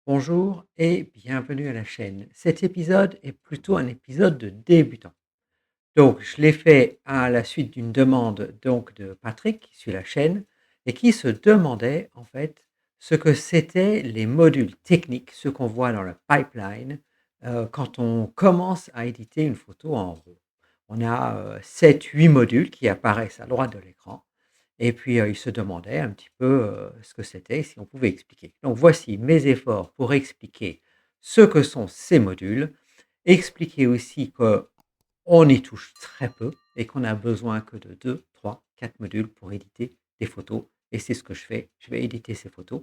Bonjour et bienvenue à la chaîne. Cet épisode est plutôt un épisode de débutant. Donc, je l'ai fait à la suite d'une demande de Patrick qui suit la chaîne et qui se demandait en fait ce que c'était les modules techniques, ce qu'on voit dans le pipeline quand on commence à éditer une photo en RAW. On a 7-8 modules qui apparaissent à droite de l'écran et puis, il se demandait un petit peu, ce que c'était, si on pouvait expliquer. Donc voici mes efforts pour expliquer ce que sont ces modules, expliquer aussi qu'on y touche très peu et qu'on a besoin que de 2, 3, 4 modules pour éditer des photos et c'est ce que je fais. Je vais éditer ces photos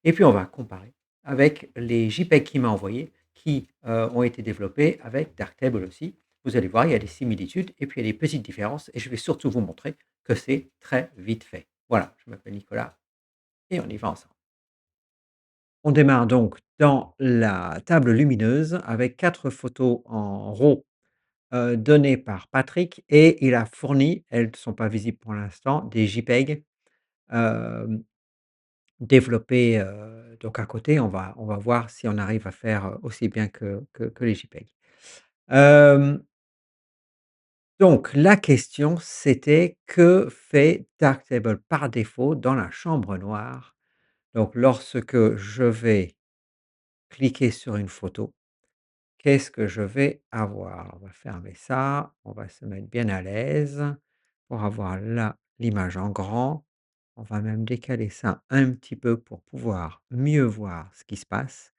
et puis on va comparer avec les JPEG qu'il m'a envoyés qui, ont été développés avec Darktable aussi. Vous allez voir, il y a des similitudes et puis il y a des petites différences et je vais surtout vous montrer que c'est très vite fait. Voilà, je m'appelle Nicolas et on y va ensemble. On démarre donc dans la table lumineuse avec 4 photos en RAW, données par Patrick et il a fourni, elles ne sont pas visibles pour l'instant, des JPEG, hem, développés, donc à côté, on va voir si on arrive à faire, aussi bien que les JPEG. Hem, donc la question c'était: que fait Darktable par défaut dans la chambre noire? Donc lorsque je vais cliquer sur une photo, qu'est-ce que je vais avoir? On va fermer ça, on va se mettre bien à l'aise pour avoir là l'image en grand. On va même décaler ça un petit peu pour pouvoir mieux voir ce qui se passe.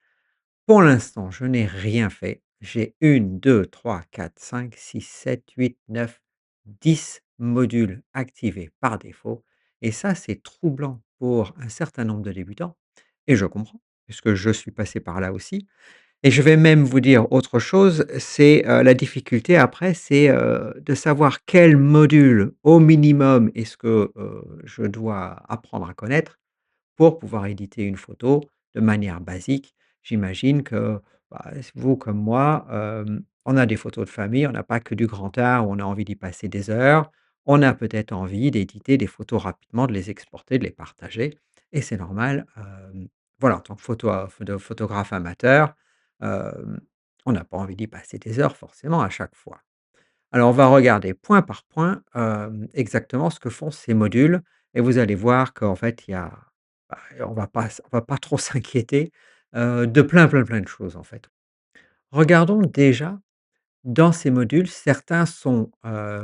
Pour l'instant, je n'ai rien fait. J'ai 1, 2, 3, 4, 5, 6, 7, 8, 9, 10 modules activés par défaut et ça, c'est troublant pour un certain nombre de débutants et je comprends puisque je suis passé par là aussi et je vais même vous dire autre chose, c'est, la difficulté après, c'est, de savoir quel module au minimum est-ce que, je dois apprendre à connaître pour pouvoir éditer une photo de manière basique. J'imagine que, bah, vous comme moi, on a des photos de famille, on n'a pas que du grand art où on a envie d'y passer des heures. On a peut-être envie d'éditer des photos rapidement, de les exporter, de les partager et c'est normal, voilà, en tant que photographe amateur, hem, on n'a pas envie d'y passer des heures forcément à chaque fois. Alors, on va regarder point par point, exactement ce que font ces modules et vous allez voir qu'en fait, il y a bah, on va pas trop s'inquiéter, de plein de choses, en fait. Regardons déjà dans ces modules, certains sont,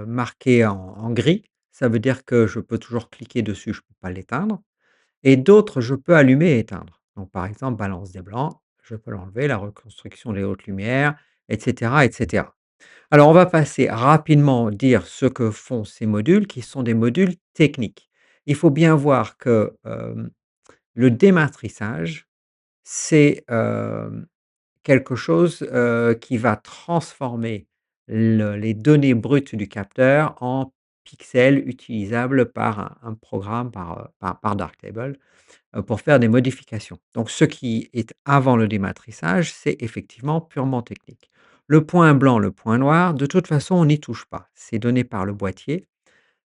marqués en gris, ça veut dire que je peux toujours cliquer dessus, je ne peux pas l'éteindre et d'autres, je peux allumer et éteindre. Donc par exemple, balance des blancs, je peux l'enlever, la reconstruction des hautes lumières et cetera et cetera. Alors, on va passer rapidement dire ce que font ces modules, qui sont des modules techniques. Il faut bien voir que, le dématrissage, c'est, quelque chose, qui va transformer les données brutes du capteur en pixels utilisables par un programme, par Darktable, pour faire des modifications. Donc ce qui est avant le dématrissage, c'est effectivement purement technique. Le point blanc, le point noir, de toute façon, on n'y touche pas. C'est donné par le boîtier.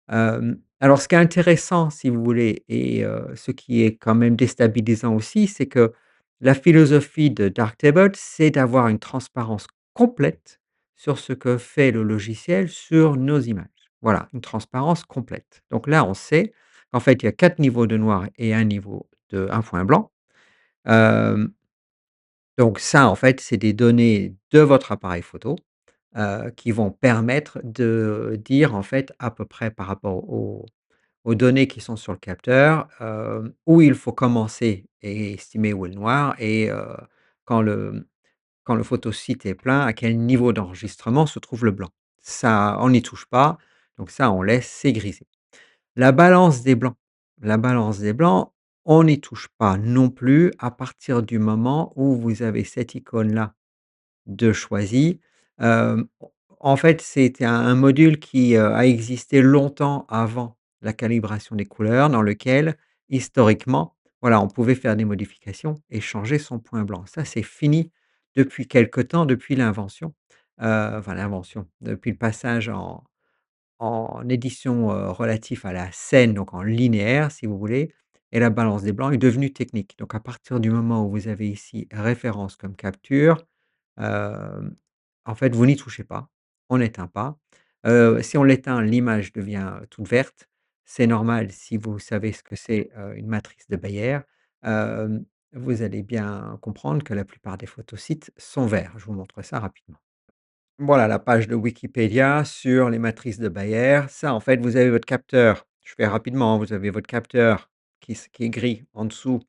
Alors ce qui est intéressant, si vous voulez et ce qui est quand même déstabilisant aussi, c'est que la philosophie de Darktable, c'est d'avoir une transparence complète sur ce que fait le logiciel sur nos images. Voilà, une transparence complète. Donc là, on sait qu'en fait, il y a 4 niveaux de noir et un point blanc. Hem, donc ça, en fait, c'est des données de votre appareil photo, qui vont permettre de dire, en fait, à peu près par rapport aux données qui sont sur le capteur, où il faut commencer et estimer où est le noir et quand le quand le photosite est plein, à quel niveau d'enregistrement se trouve le blanc. Ça, on n'y touche pas, donc ça, on laisse, c'est grisé. La balance des blancs. La balance des blancs, on n'y touche pas non plus à partir du moment où vous avez cette icône-là de choisi. Hem, en fait, c'était un module qui, a existé longtemps avant la calibration des couleurs, dans lequel, historiquement, voilà, on pouvait faire des modifications et changer son point blanc. Ça, c'est fini depuis quelque temps, depuis l'invention, enfin l'invention, depuis le passage en édition, relatif à la scène, donc en linéaire si vous voulez et la balance des blancs est devenue technique. Donc à partir du moment où vous avez ici référence comme capture, hem, en fait, vous n'y touchez pas, on n'éteint pas. Si on l'éteint, l'image devient toute verte. C'est normal si vous savez ce que c'est, une matrice de Bayer. Hem, Vous allez bien comprendre que la plupart des photosites sont verts. Je vous montre ça rapidement. Voilà la page de Wikipédia sur les matrices de Bayer. Ça, en fait, vous avez votre capteur. Je fais rapidement, hein. Vous avez votre capteur qui est gris en dessous.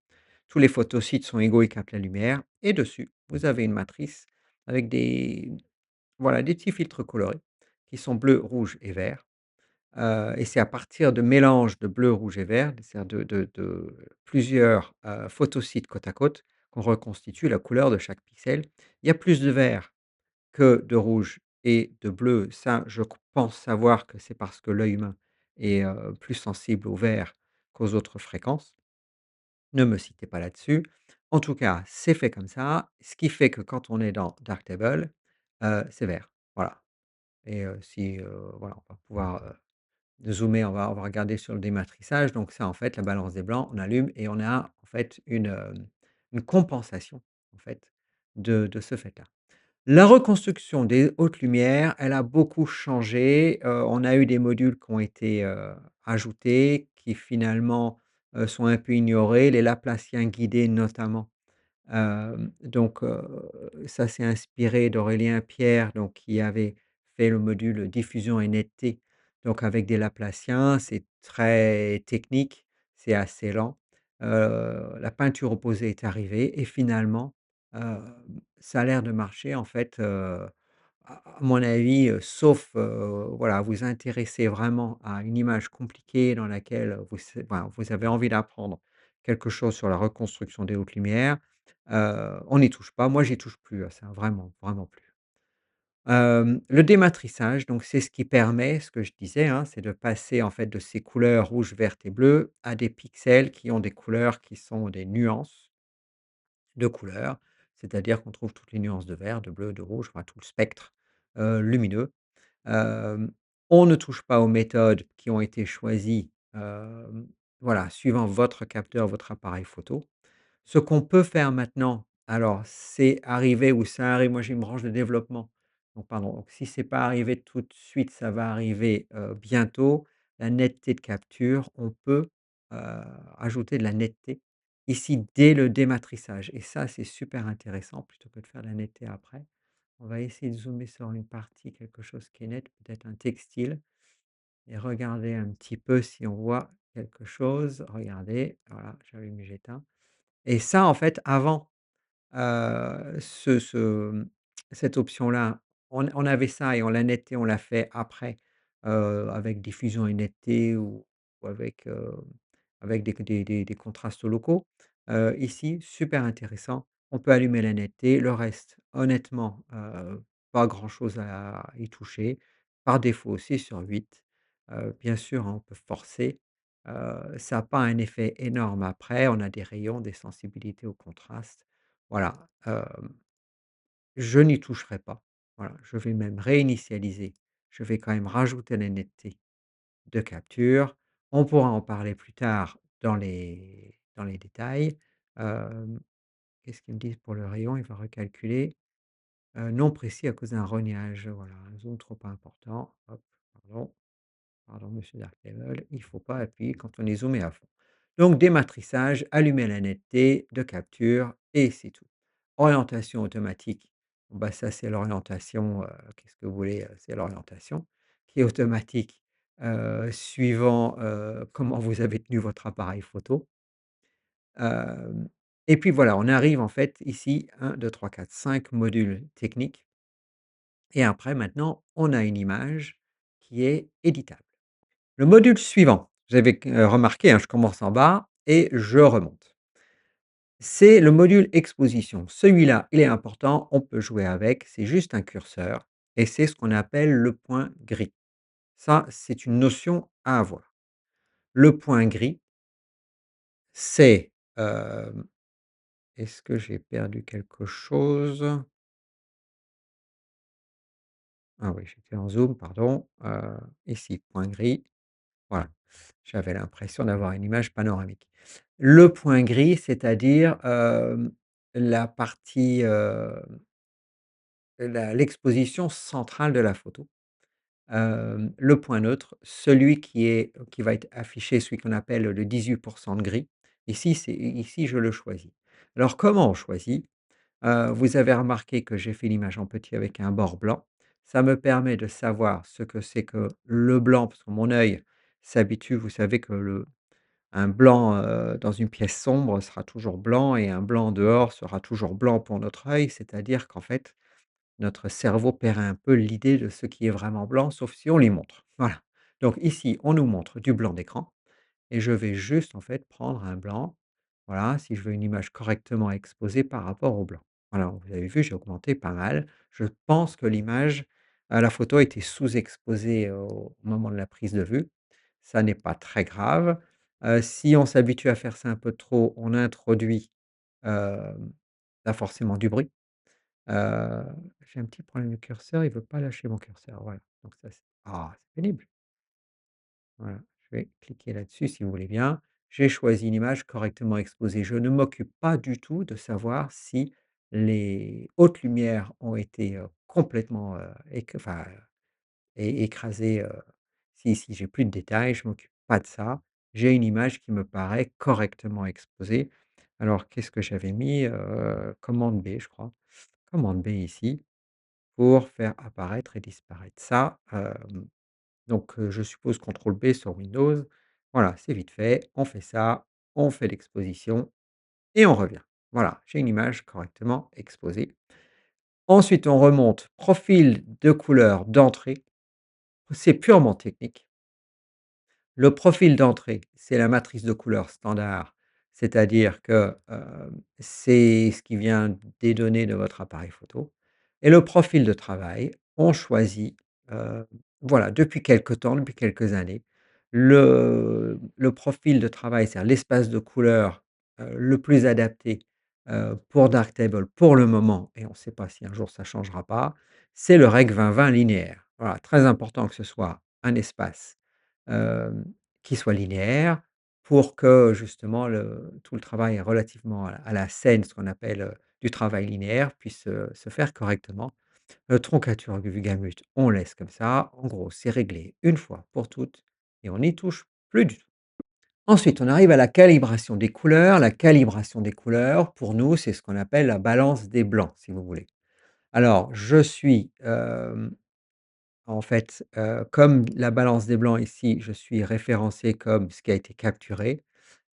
Tous les photosites sont égaux, ils captent la lumière. Et dessus, vous avez une matrice avec voilà, des petits filtres colorés qui sont bleus, rouges et verts. Et c'est à partir de mélanges de bleu, rouge et vert, c'est-à-dire de plusieurs photosites côte à côte, qu'on reconstitue la couleur de chaque pixel. Il y a plus de vert que de rouge et de bleu. Ça, je pense savoir que c'est parce que l'œil humain est, plus sensible au vert qu'aux autres fréquences. Ne me citez pas là-dessus. En tout cas, c'est fait comme ça, ce qui fait que quand on est dans Darktable, c'est vert. Voilà. Et si, voilà, on va pouvoir, zoomer, on va regarder sur le dématrissage. Donc ça, en fait, la balance des blancs, on allume et on a, en fait, une compensation, en fait, de ce fait-là. La reconstruction des hautes lumières, elle a beaucoup changé, on a eu des modules qui ont été, ajoutés, qui finalement, sont un peu ignorés, les Laplaciens guidés notamment. Donc ça s'est inspiré d'Aurélien Pierre, donc qui avait fait le module diffusion et netteté, donc avec des Laplaciens. C'est très technique, c'est assez lent. La peinture opposée est arrivée et finalement, ça a l'air de marcher en fait, à mon avis, sauf, voilà, vous intéresser vraiment à une image compliquée dans laquelle vous avez envie d'apprendre quelque chose sur la reconstruction des hautes lumières. On n'y touche pas. Moi, j'y touche plus à ça, vraiment, vraiment plus. Le dématrissage, donc c'est ce qui permet, ce que je disais, hein, c'est de passer en fait de ces couleurs rouge, verte et bleu à des pixels qui ont des couleurs qui sont des nuances de couleurs. C'est-à-dire qu'on trouve toutes les nuances de vert, de bleu, de rouge, enfin tout le spectre, lumineux. Hem, on ne touche pas aux méthodes qui ont été choisies, voilà, suivant votre capteur, votre appareil photo. Ce qu'on peut faire maintenant, alors c'est arrivé ou ça arrive, moi j'ai une branche de développement, donc pardon, donc si c'est pas arrivé tout de suite, ça va arriver, bientôt. La netteté de capture, on peut, heu, ajouter de la netteté ici dès le dématrissage et ça c'est super intéressant plutôt que de faire la netteté après. On va essayer de zoomer sur une partie, quelque chose qui est net, peut-être un textile et regarder un petit peu si on voit quelque chose. Regardez, voilà, j'allume et j'éteins et ça en fait avant cette option-là, on avait ça et on l'a netté, on l'a fait après, avec diffusion et netteté ou avec des contrastes locaux. Ici, super intéressant, on peut allumer la netteté, le reste, honnêtement, pas grand-chose à y toucher. Par défaut, 6/8. Bien sûr, hein, on peut forcer, ça a pas un effet énorme après, on a des rayons, des sensibilités au contraste. Voilà, je n'y toucherai pas. Voilà, je vais même réinitialiser. Je vais quand même rajouter la netteté de capture. On pourra en parler plus tard dans les détails. Hem, Qu'est-ce qu'ils me disent pour le rayon? Il va recalculer. Non précis à cause d'un rognage. Voilà, un zoom trop important. Hop, pardon. Pardon, monsieur Darktable, il ne faut pas appuyer quand on est zoomé à fond. Donc dématrissage, allumer la netteté de capture et c'est tout. Orientation automatique, bon, bah, ça c'est l'orientation, qu'est-ce que vous voulez, c'est l'orientation qui est automatique, suivant, comment vous avez tenu votre appareil photo. Hem Et puis voilà, on arrive en fait ici 1, 2, 3, 4, 5 modules techniques et après maintenant on a une image qui est éditable. Le module suivant, vous avez remarqué, hein, je commence en bas et je remonte. C'est le module exposition. Celui-là, il est important, on peut jouer avec, c'est juste un curseur et c'est ce qu'on appelle le point gris. Ça, c'est une notion à avoir. Le point gris, c'est, est-ce que j'ai perdu quelque chose? Ah oui, j'étais en zoom, pardon, ici, point gris. Voilà, j'avais l'impression d'avoir une image panoramique. Le point gris, c'est-à-dire, la partie, l'exposition centrale de la photo. Le point neutre, celui qui va être affiché, celui qu'on appelle le 18 de gris. Ici, je le choisis. Alors comment on choisit? Vous avez remarqué que j'ai fait l'image en petit avec un bord blanc. Ça me permet de savoir ce que c'est que le blanc, parce que mon œil s'habitue, vous savez que le un blanc, dans une pièce sombre sera toujours blanc et un blanc dehors sera toujours blanc pour notre œil. C'est-à-dire qu'en fait, notre cerveau perd un peu l'idée de ce qui est vraiment blanc, sauf si on lui montre. Voilà. Donc ici, on nous montre du blanc d'écran et je vais juste, en fait, prendre un blanc, voilà, si je veux une image correctement exposée par rapport au blanc. Voilà, vous avez vu, j'ai augmenté pas mal. Je pense que la photo était sous-exposée au moment de la prise de vue. Ça n'est pas très grave. Si on s'habitue à faire ça un peu trop, on introduit, hem, là forcément du bruit. Heu, j'ai un petit problème de curseur, il veut pas lâcher mon curseur, voilà. Donc ça c'est pénible. Voilà, je vais cliquer là-dessus si vous voulez bien. J'ai choisi une image correctement exposée. Je ne m'occupe pas du tout de savoir si les hautes lumières ont été, complètement, écrasées, si j'ai plus de détails, je m'occupe pas de ça. J'ai une image qui me paraît correctement exposée. Alors qu'est-ce que j'avais mis? Commande B, je crois. Commande B ici pour faire apparaître et disparaître ça. Donc je suppose contrôle B sur Windows. Voilà, c'est vite fait. On fait ça, on fait l'exposition et on revient. Voilà, j'ai une image correctement exposée. Ensuite, on remonte profil de couleur d'entrée. C'est purement technique. Le profil d'entrée, c'est la matrice de couleurs standard, c'est-à-dire que, c'est ce qui vient des données de votre appareil photo et le profil de travail, on choisit, heu, voilà, depuis quelque temps, depuis quelques années, le profil de travail, c'est-à-dire l'espace de couleurs, le plus adapté, pour Darktable pour le moment et on ne sait pas si un jour ça changera pas, c'est le rec 20-20 linéaire. Voilà, très important que ce soit un espace hem, qui soit linéaire pour que justement tout le travail relativement à la scène, ce qu'on appelle, du travail linéaire puisse, se faire correctement. Troncature du gamut, on laisse comme ça. En gros, c'est réglé une fois pour toutes et on n'y touche plus du tout. Ensuite, on arrive à la calibration des couleurs. La calibration des couleurs, pour nous, c'est ce qu'on appelle la balance des blancs, si vous voulez. Alors, je suis, en fait, comme la balance des blancs ici, je suis référencé comme ce qui a été capturé.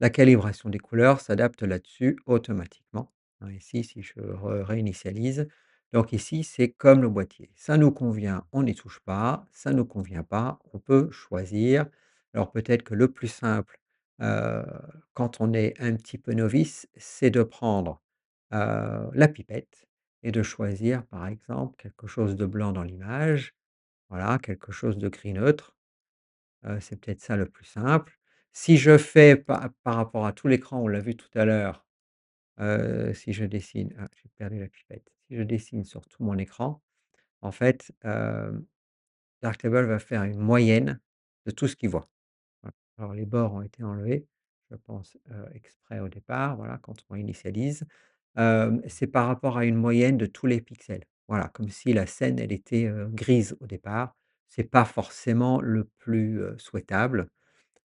La calibration des couleurs s'adapte là-dessus automatiquement. Hein, ici, si je réinitialise, donc ici, c'est comme le boîtier. Ça nous convient, on n'y touche pas. Ça ne nous convient pas, on peut choisir. Alors peut-être que le plus simple, heu, quand on est un petit peu novice, c'est de prendre, la pipette et de choisir, par exemple, quelque chose de blanc dans l'image. Voilà, quelque chose de gris neutre, c'est peut-être ça le plus simple. Si je fais par rapport à tout l'écran, on l'a vu tout à l'heure, si je dessine j'ai perdu la pipette. Si je dessine sur tout mon écran, en fait, Darktable va faire une moyenne de tout ce qu'il voit. Voilà. Alors les bords ont été enlevés, je pense, exprès au départ, voilà, quand on initialise. C'est par rapport à une moyenne de tous les pixels. Voilà, comme si la scène, elle était, grise au départ. C'est pas forcément le plus, souhaitable.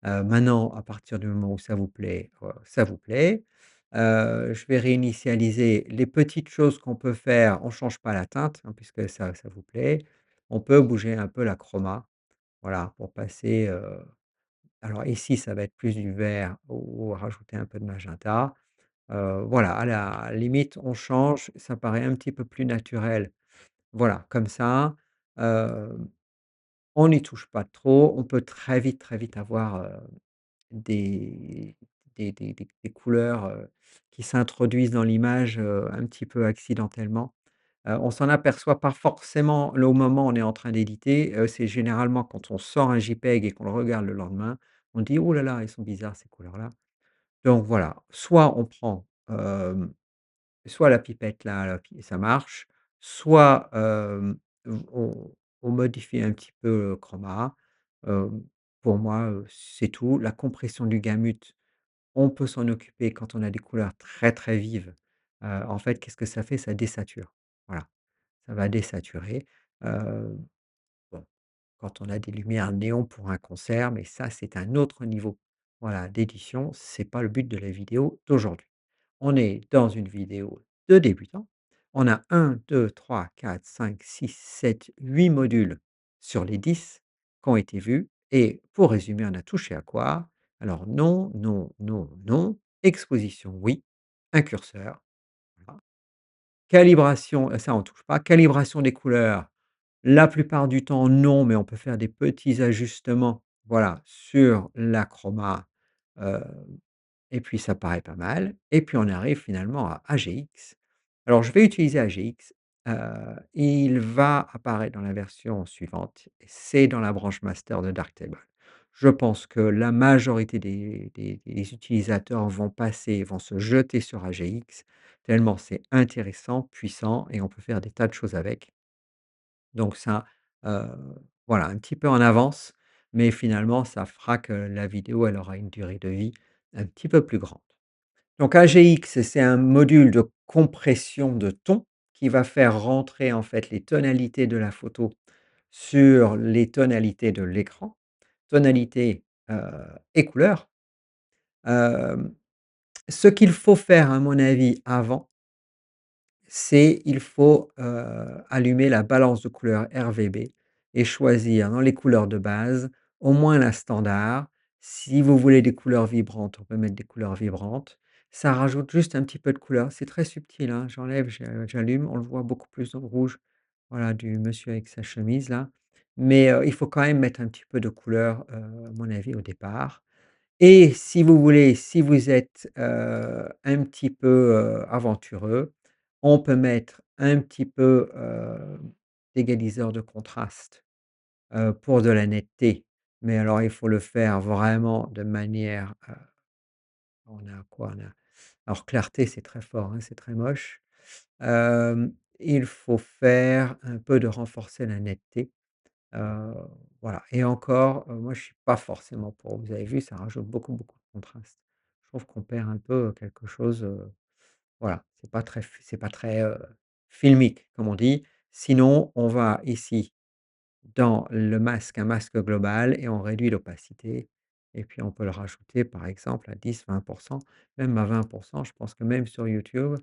Maintenant, à partir du moment où ça vous plaît, ça vous plaît. Je vais réinitialiser les petites choses qu'on peut faire. On ne change pas la teinte, hein, puisque ça vous plaît. On peut bouger un peu la chroma, voilà, pour passer, alors ici, ça va être plus du vert ou rajouter un peu de magenta. Voilà, à la limite, on change, ça paraît un petit peu plus naturel. Voilà, comme ça, hem, on n'y touche pas trop. On peut très vite avoir, des des couleurs, qui s'introduisent dans l'image, un petit peu accidentellement. On s'en aperçoit pas forcément le au moment où on est en train d'éditer, c'est généralement quand on sort un JPEG et qu'on le regarde le lendemain, on dit: «Oh là là, elles sont bizarres ces couleurs-là». Donc voilà, soit on prend, soit la pipette là, ça marche, soit, on modifie un petit peu le chroma, pour moi, c'est tout. La compression du gamut, on peut s'en occuper quand on a des couleurs très, très vives. En fait, qu'est-ce que ça fait? Ça désature. Voilà, ça va désaturer. Heu, bon, quand on a des lumières néon pour un concert, mais ça, c'est un autre niveau, voilà, d'édition. C'est pas le but de la vidéo d'aujourd'hui. On est dans une vidéo de débutant. On a 1, 2, 3, 4, 5, 6, 7, 8 modules sur les 10 qui ont été vus et pour résumer, on a touché à quoi? Alors non, non, non, non, exposition oui, un curseur, voilà. Calibration, ça on touche pas. Calibration des couleurs, la plupart du temps non, mais on peut faire des petits ajustements, voilà, sur la chroma, heu et puis ça paraît pas mal et puis on arrive finalement à AGX. Alors je vais utiliser AGX, il va apparaître dans la version suivante, c'est dans la branche master de Darktable. Je pense que la majorité des utilisateurs vont se jeter sur AGX tellement c'est intéressant, puissant et on peut faire des tas de choses avec. Donc ça, heu, voilà, un petit peu en avance, mais finalement ça fera que la vidéo, elle aura une durée de vie un petit peu plus grande. Donc AGX, c'est un module de compression de ton qui va faire rentrer en fait les tonalités de la photo sur les tonalités de l'écran, tonalités, et couleurs. Hem, Ce qu'il faut faire à mon avis avant, c'est il faut, allumer la balance de couleurs RGB et choisir dans les couleurs de base, au moins la standard. Si vous voulez des couleurs vibrantes, on peut mettre des couleurs vibrantes. Ça rajoute juste un petit peu de couleur. C'est très subtil, hein. J'enlève, j'allume, on le voit beaucoup plus dans le rouge, voilà, du monsieur avec sa chemise là. Mais, il faut quand même mettre un petit peu de couleur, à mon avis au départ. Et si vous voulez, si vous êtes, un petit peu, aventureux, on peut mettre un petit peu, d'égaliseur de contraste, pour de la netteté. Mais alors il faut le faire vraiment de manière, on a quoi? On a alors clarté, c'est très fort, hein, c'est très moche. Il faut faire un peu de renforcer la netteté. Heu, voilà et encore, moi je suis pas forcément pour. Vous avez vu, ça rajoute beaucoup, beaucoup de contraste. Je trouve qu'on perd un peu quelque chose, voilà, c'est pas très, filmique comme on dit. Sinon, on va ici dans le masque, un masque global et on réduit l'opacité et puis on peut le rajouter par exemple à 10-20, même à 20. Je pense que même sur YouTube,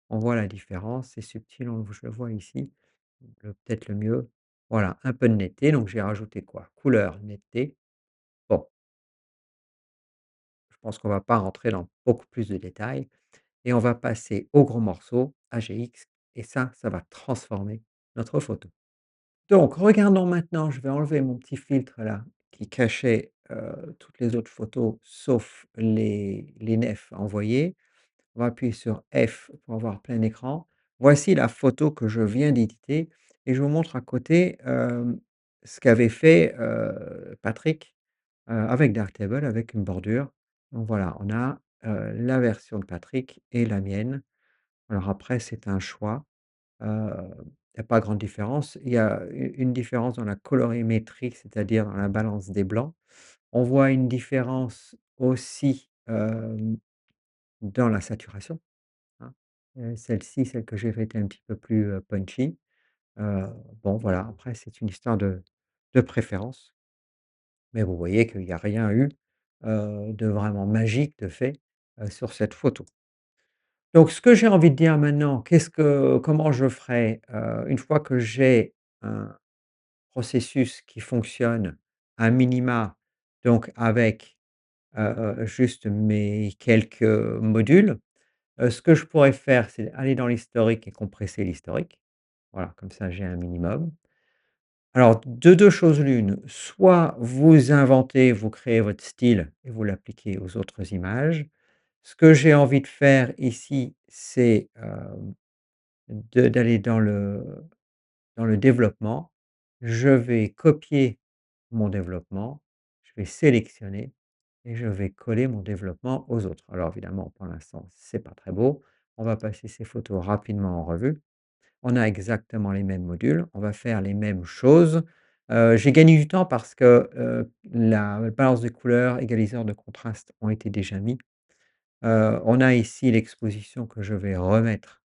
on voit la différence. C'est subtil, je le vois ici, peut-être le mieux. Voilà, un peu de netteté, donc j'ai rajouté quoi? Couleur, netteté. Bon, je pense qu'on va pas rentrer dans beaucoup plus de détails et on va passer au gros morceau, AGX et ça va transformer notre photo. Donc regardons maintenant, je vais enlever mon petit filtre là qui cachait, toutes les autres photos sauf les nefs envoyées. On va appuyer sur F pour avoir plein écran. Voici la photo que je viens d'éditer et je vous montre à côté, ce qu'avait fait, Patrick, avec Darktable, avec une bordure. Donc voilà, on a, la version de Patrick et la mienne. Alors après c'est un choix. Il y a pas grande différence. Il y a une différence dans la colorimétrie, c'est-à-dire dans la balance des blancs. On voit une différence aussi, dans la saturation, hein. Celle-ci, celle que j'ai faite est un petit peu plus, punchy. Heu, bon voilà, après c'est une histoire de préférence. Mais vous voyez qu'il y a rien eu, de vraiment magique de fait, sur cette photo. Donc ce que j'ai envie de dire maintenant, comment je ferai, une fois que j'ai un processus qui fonctionne à minima, donc avec, juste mes quelques modules. Ce que je pourrais faire, c'est aller dans l'historique et compresser l'historique. Voilà, comme ça j'ai un minimum. Alors de 2 choses l'une, soit vous inventez, vous créez votre style et vous l'appliquez aux autres images. Ce que j'ai envie de faire ici, c'est, d'aller dans le développement. Je vais copier mon développement, je vais sélectionner et je vais coller mon développement aux autres. Alors évidemment, pour l'instant, c'est pas très beau. On va passer ces photos rapidement en revue. On a exactement les mêmes modules, on va faire les mêmes choses. J'ai gagné du temps parce que, la balance des couleurs, égaliseur de contraste ont été déjà mis. On a ici l'exposition que je vais remettre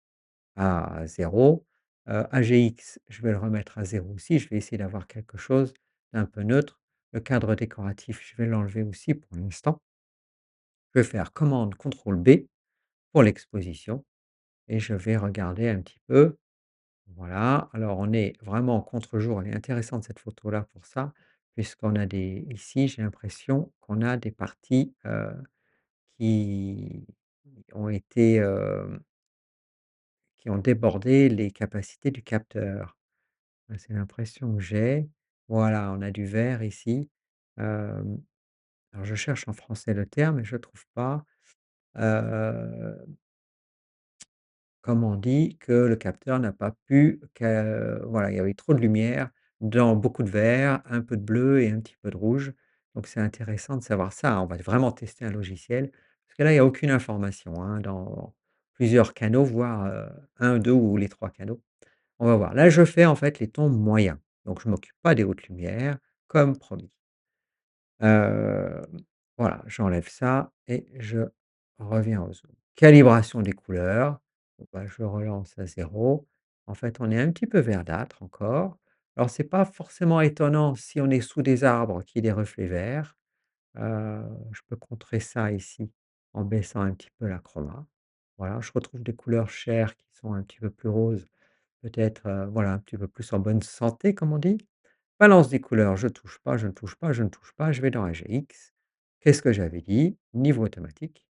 à 0. AGX, je vais le remettre à 0 aussi. Je vais essayer d'avoir quelque chose d'un peu neutre. Le cadre décoratif, je vais l'enlever aussi pour l'instant. Je vais faire commande contrôle B pour l'exposition et je vais regarder un petit peu. Voilà, alors on est vraiment en contre-jour. Elle est intéressante cette photo-là pour ça, puisqu'on a des ici, j'ai l'impression qu'on a des parties, qui ont été, qui ont débordé les capacités du capteur. C'est l'impression que j'ai. Voilà, on a du vert ici. Hem, alors je cherche en français le terme et je ne trouve pas. Heu Comme on dit que le capteur n'a pas pu voilà, il y avait trop de lumière dans beaucoup de vert, un peu de bleu et un petit peu de rouge. Donc c'est intéressant de savoir ça. On va vraiment tester un logiciel, parce que là, il y a aucune information, hein, dans plusieurs canaux, voire, 1, 2 ou les 3 canaux. On va voir. Là, je fais en fait les tons moyens, donc je ne m'occupe pas des hautes lumières, comme promis. Hem, voilà, j'enlève ça et je reviens au zoom. Calibration des couleurs, bon bah, je relance à 0. En fait, on est un petit peu verdâtre encore. Alors c'est pas forcément étonnant si on est sous des arbres qu'il y ait des reflets verts. Je peux contrer ça ici en baissant un petit peu la chroma. Voilà, je retrouve des couleurs chères qui sont un petit peu plus roses, peut-être, voilà, un petit peu plus en bonne santé comme on dit. Balance des couleurs, je touche pas, je ne touche pas, je ne touche pas, je vais dans AGX. Qu'est-ce que j'avais dit? Niveau automatique,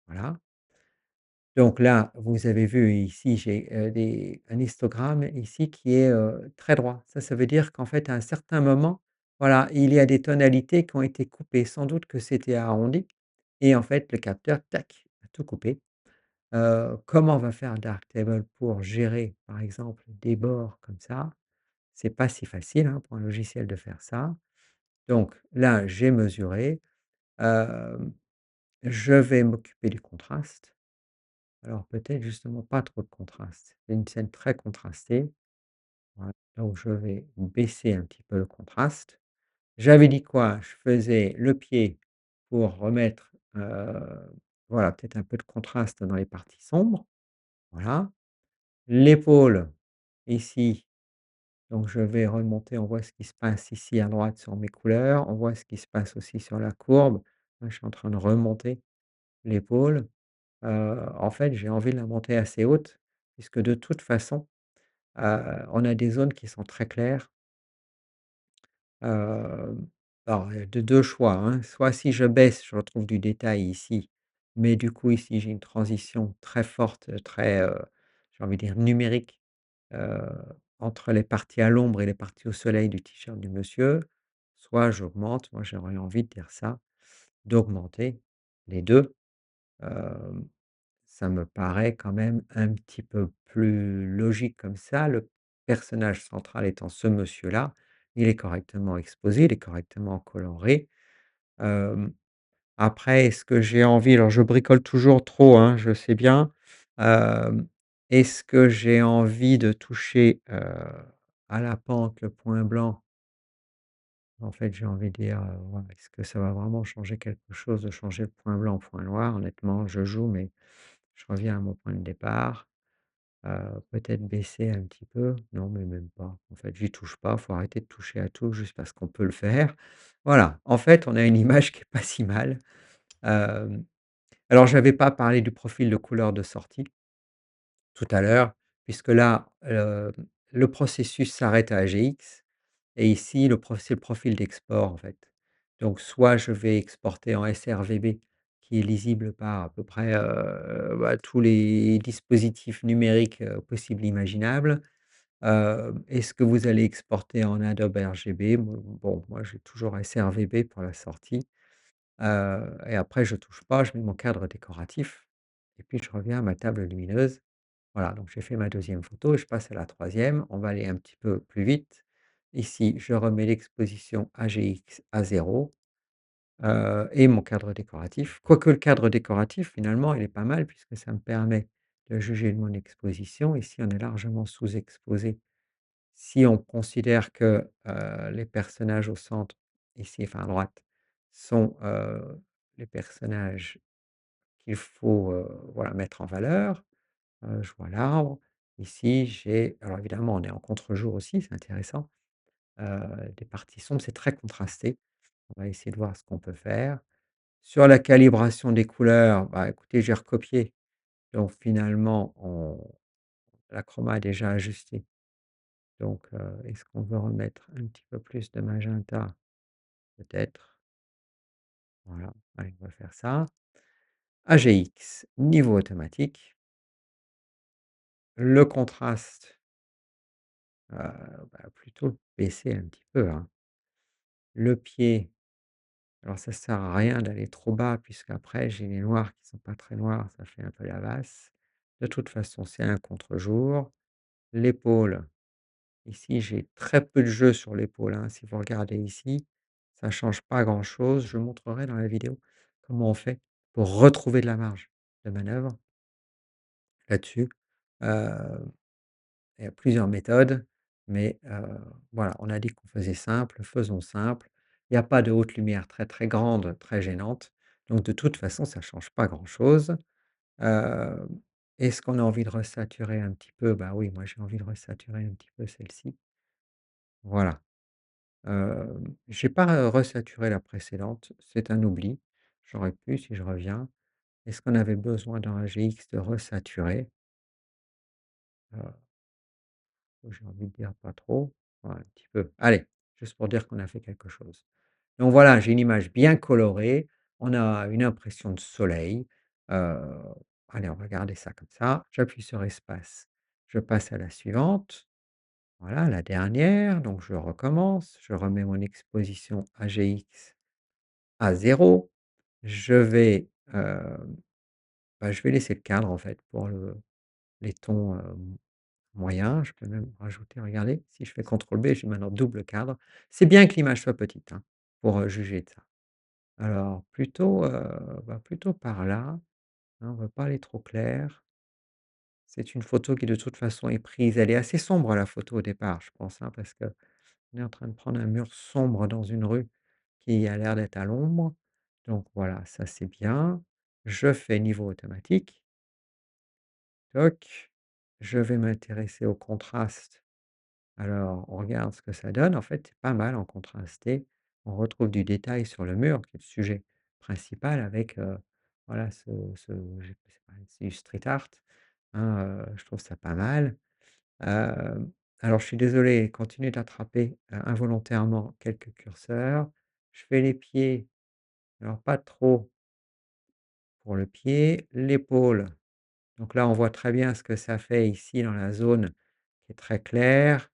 voilà. Donc là, vous avez vu ici, j'ai, un histogramme ici qui est, très droit. Ça veut dire qu'en fait, à un certain moment, voilà, il y a des tonalités qui ont été coupées. Sans doute que c'était arrondi et en fait, le capteur, tac, a tout coupé. Comment va faire Darktable pour gérer, par exemple, des bords comme ça? C'est pas si facile, hein, pour un logiciel de faire ça. Donc là, j'ai mesuré, hem, je vais m'occuper du contraste. Alors peut-être justement pas trop de contraste. C'est une scène très contrastée, voilà, donc je vais baisser un petit peu le contraste. J'avais dit quoi? Je faisais le pied pour remettre, voilà, peut-être un peu de contraste dans les parties sombres, voilà. L'épaule, ici, donc je vais remonter, on voit ce qui se passe ici à droite sur mes couleurs, on voit ce qui se passe aussi sur la courbe. Là, je suis en train de remonter l'épaule. En fait, j'ai envie de la monter assez haute puisque de toute façon, on a des zones qui sont très claires. Hem, alors, de 2 choix, hein, soit si je baisse, je retrouve du détail ici, mais du coup ici j'ai une transition très forte, très, j'ai envie de dire numérique, heu, entre les parties à l'ombre et les parties au soleil du t-shirt du monsieur. Soit j'augmente, moi j'aurais envie de dire ça, d'augmenter les 2. Hem, Ça me paraît quand même un petit peu plus logique comme ça. Le personnage central étant ce monsieur-là, il est correctement exposé, il est correctement coloré. Hem, Après, est-ce que j'ai envie, alors je bricole toujours trop, hein, je sais bien. Hem, Est-ce que j'ai envie de toucher, à la pente, le point blanc? En fait, j'ai envie de dire, ouais, est-ce que ça va vraiment changer quelque chose de changer le point blanc en point noir? Honnêtement, je joue, mais je reviens à mon point de départ. Peut-être baisser un petit peu? Non, mais même pas. En fait, j'y touche pas, faut arrêter de toucher à tout juste parce qu'on peut le faire. Voilà, en fait, on a une image qui est pas si mal. Hem, alors j'avais pas parlé du profil de couleur de sortie tout à l'heure, puisque là, le processus s'arrête à AGX et ici c'est le profil d'export, en fait. Donc soit je vais exporter en sRVB qui est lisible par à peu près, bah, tous les dispositifs numériques, possibles imaginables. Est-ce que vous allez exporter en Adobe RGB? Bon, moi j'ai toujours sRVB pour la sortie, et après je touche pas, je mets mon cadre décoratif et puis je reviens à ma table lumineuse. Voilà, donc j'ai fait ma deuxième photo et je passe à la troisième. On va aller un petit peu plus vite. Ici, je remets l'exposition AGX à 0, et mon cadre décoratif. Quoique le cadre décoratif, finalement, il est pas mal puisque ça me permet de juger de mon exposition. Ici, on est largement sous-exposé. Si on considère que, les personnages au centre, ici, enfin à droite, sont, les personnages qu'il faut, voilà, mettre en valeur, je vois l'arbre. Ici, j'ai alors évidemment, on est en contre-jour aussi, c'est intéressant, des parties sombres, c'est très contrasté. On va essayer de voir ce qu'on peut faire. Sur la calibration des couleurs, bah, écoutez, j'ai recopié, donc finalement, on la chroma est déjà ajustée. Donc, est-ce qu'on veut remettre un petit peu plus de magenta? Peut-être. Voilà, allez, on va faire ça. AGX, niveau automatique. Le contraste, bah, plutôt le baisser un petit peu, hein. Le pied, alors ça sert à rien d'aller trop bas puisqu'après j'ai les noirs qui sont pas très noirs, ça fait un peu la vasse. De toute façon, c'est un contre-jour. L'épaule, ici j'ai très peu de jeu sur l'épaule, hein. Si vous regardez ici, ça change pas grand-chose. Je montrerai dans la vidéo comment on fait pour retrouver de la marge de manœuvre là-dessus. Heu, il y a plusieurs méthodes, mais voilà, on a dit qu'on faisait simple, faisons simple. Il y a pas de haute lumière très, très grande, très gênante, donc de toute façon, ça change pas grand-chose. Hem, est-ce qu'on a envie de resaturer un petit peu? Bah oui, moi j'ai envie de resaturer un petit peu celle-ci. Voilà. J'ai pas, resaturé la précédente, c'est un oubli. J'aurais pu si je reviens. Est-ce qu'on avait besoin dans AGX de resaturer? Heu, j'ai envie de dire pas trop. Ouais, un petit peu. Allez, juste pour dire qu'on a fait quelque chose. Donc voilà, j'ai une image bien colorée, on a une impression de soleil. Heu, allez, on va garder ça comme ça. J'appuie sur espace, je passe à la suivante. Voilà, la dernière, donc je recommence, je remets mon exposition AGX à 0. Je vais, bah, je vais laisser le cadre en fait pour les tons, moyens. Je peux même rajouter, regardez, si je fais CTRL B, j'ai maintenant double cadre. C'est bien que l'image soit petite, hein, pour, juger de ça. Alors plutôt, bah, plutôt par là, hein, on ne veut pas aller trop clair. C'est une photo qui de toute façon est prise, elle est assez sombre la photo au départ, je pense, hein, parce qu'on est en train de prendre un mur sombre dans une rue qui a l'air d'être à l'ombre. Donc voilà, ça c'est bien. Je fais niveau automatique, toc. Je vais m'intéresser au contraste. Alors, on regarde ce que ça donne. En fait, c'est pas mal en contrasté. On retrouve du détail sur le mur, qui est le sujet principal avec, voilà, je sais pas, c'est du street art, hein, je trouve ça pas mal. Hem, alors je suis désolé, continue d'attraper, involontairement quelques curseurs. Je fais les pieds, alors pas trop pour le pied. L'épaule, donc là, on voit très bien ce que ça fait ici dans la zone qui est très claire.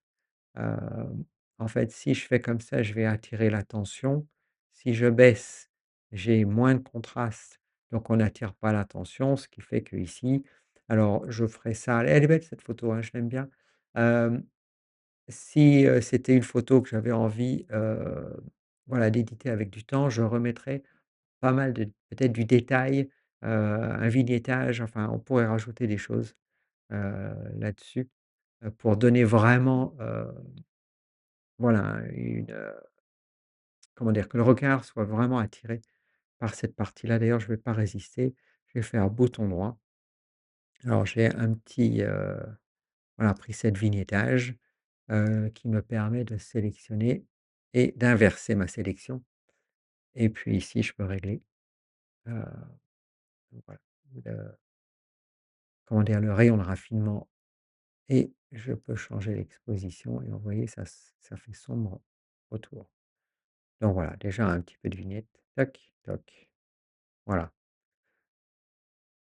En fait, si je fais comme ça, je vais attirer l'attention. Si je baisse, j'ai moins de contraste, donc on n'attire pas l'attention, ce qui fait que ici, alors je ferai ça, elle est belle cette photo, hein, je l'aime bien. Hem, si, c'était une photo que j'avais envie, voilà, d'éditer avec du temps, je remettrais pas mal de peut-être du détail, un vignettage, enfin, on pourrait rajouter des choses, là-dessus, pour donner vraiment, voilà, comment dire? Que le regard soit vraiment attiré par cette partie-là. D'ailleurs, je ne vais pas résister, je vais faire bouton droit. Alors j'ai un petit, voilà, preset vignettage, qui me permet de sélectionner et d'inverser ma sélection et puis ici, je peux régler, heu, voilà, le comment dire? Le rayon de raffinement et je peux changer l'exposition et vous voyez, ça fait sombre autour. Donc voilà, déjà un petit peu de vignette, toc, toc, voilà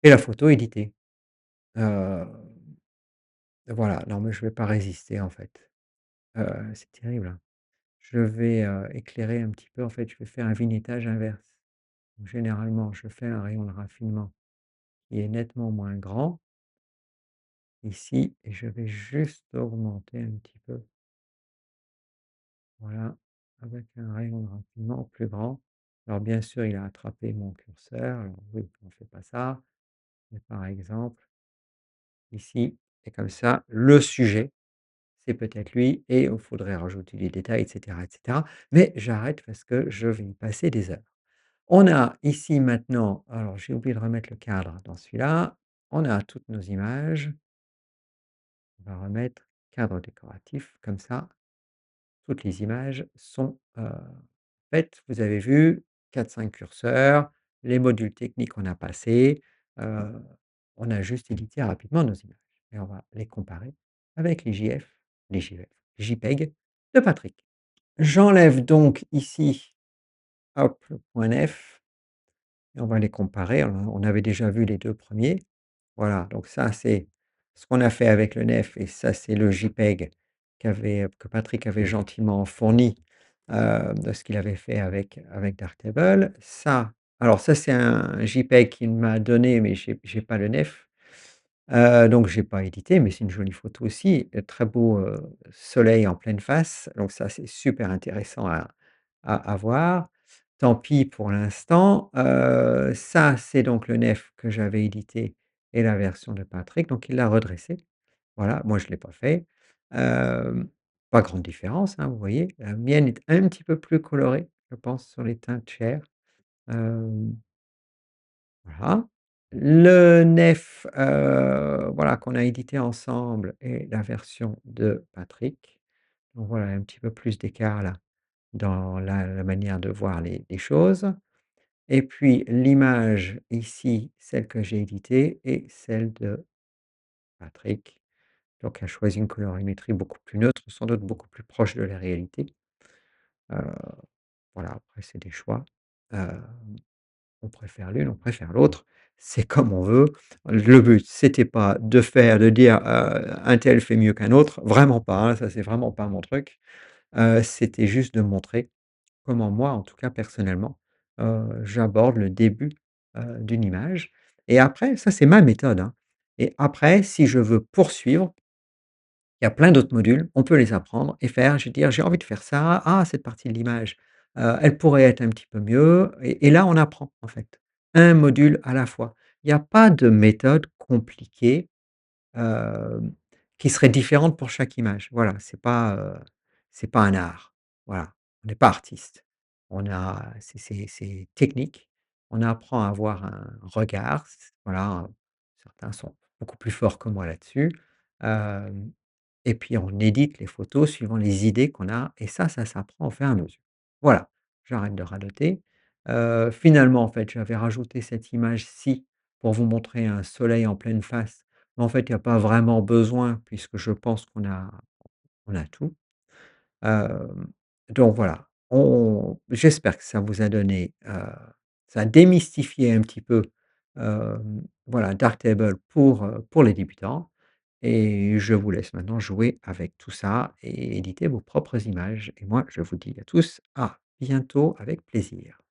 et la photo éditée. Heu, voilà, non mais je vais pas résister en fait. C'est terrible, hein. Je vais, éclairer un petit peu, en fait, je vais faire un vignettage inverse. Donc généralement, je fais un rayon de raffinement qui est nettement moins grand ici et je vais juste augmenter un petit peu, voilà, avec un rayon de raffinement plus grand. Alors bien sûr, il a attrapé mon curseur, alors oui, on ne fait pas ça, mais par exemple, ici et comme ça, le sujet, c'est peut-être lui et il faudrait rajouter des détails et cetera. Mais j'arrête parce que je vais y passer des heures. On a ici maintenant alors j'ai oublié de remettre le cadre dans celui-là. On a toutes nos images. On va remettre cadre décoratif comme ça, toutes les images sont, faites. Vous avez vu 4-5 curseurs, les modules techniques on a passé, heu, on a juste édité rapidement nos images et on va les comparer avec les JPEG de Patrick. J'enlève donc ici, hop, le point nef et on va les comparer. On avait déjà vu les 2 premiers. Voilà, donc ça, c'est ce qu'on a fait avec le nef et ça, c'est le JPEG que Patrick avait gentiment fourni, de ce qu'il avait fait avec Darktable. Ça, alors ça, c'est un JPEG qu'il m'a donné, mais j'ai pas le nef, donc j'ai pas édité, mais c'est une jolie photo aussi, très beau, soleil en pleine face, donc ça, c'est super intéressant à voir. Tant pis pour l'instant, ça, c'est donc le nef que j'avais édité et la version de Patrick, donc il l'a redressé. Voilà, moi je ne l'ai pas fait. Hem, Pas grande différence, hein, vous voyez? La mienne est un petit peu plus colorée, je pense, sur les teintes chères. Hem, voilà. Le nef, voilà, qu'on a édité ensemble et la version de Patrick. Donc voilà, un petit peu plus d'écart là, dans la manière de voir les choses. Et puis l'image ici, celle que j'ai éditée et celle de Patrick. Donc, il a choisi une colorimétrie beaucoup plus neutre, sans doute beaucoup plus proche de la réalité. Heu, voilà, après c'est des choix. Heu, on préfère l'une, on préfère l'autre, c'est comme on veut. Le but, c'était pas de dire, un tel fait mieux qu'un autre, vraiment pas, hein, ça c'est vraiment pas mon truc. C'était juste de montrer comment moi, en tout cas personnellement, j'aborde le début, d'une image et après ça c'est ma méthode, hein et après si je veux poursuivre, il y a plein d'autres modules, on peut les apprendre et faire. Je vais dire: «J'ai envie de faire ça. Ah, cette partie de l'image, elle pourrait être un petit peu mieux» et là, on apprend, en fait. Un module à la fois. Il y a pas de méthode compliquée, hem, qui serait différente pour chaque image. Voilà, c'est pas un art. Voilà, on n'est pas artiste. On a c'est technique. On apprend à avoir un regard, voilà, certains sont beaucoup plus forts que moi là-dessus, hem et puis on édite les photos suivant les idées qu'on a et ça s'apprend au fur et à mesure. Voilà, j'arrête de radoter. Finalement, en fait, j'avais rajouté cette image-ci pour vous montrer un soleil en pleine face, mais en fait, il y a pas vraiment besoin puisque je pense qu'on a tout. Hem, donc voilà, on j'espère que ça vous a donné, ça a démystifié un petit peu, voilà, Darktable pour les débutants et je vous laisse maintenant jouer avec tout ça et éditer vos propres images et moi je vous dis à tous à bientôt avec plaisir.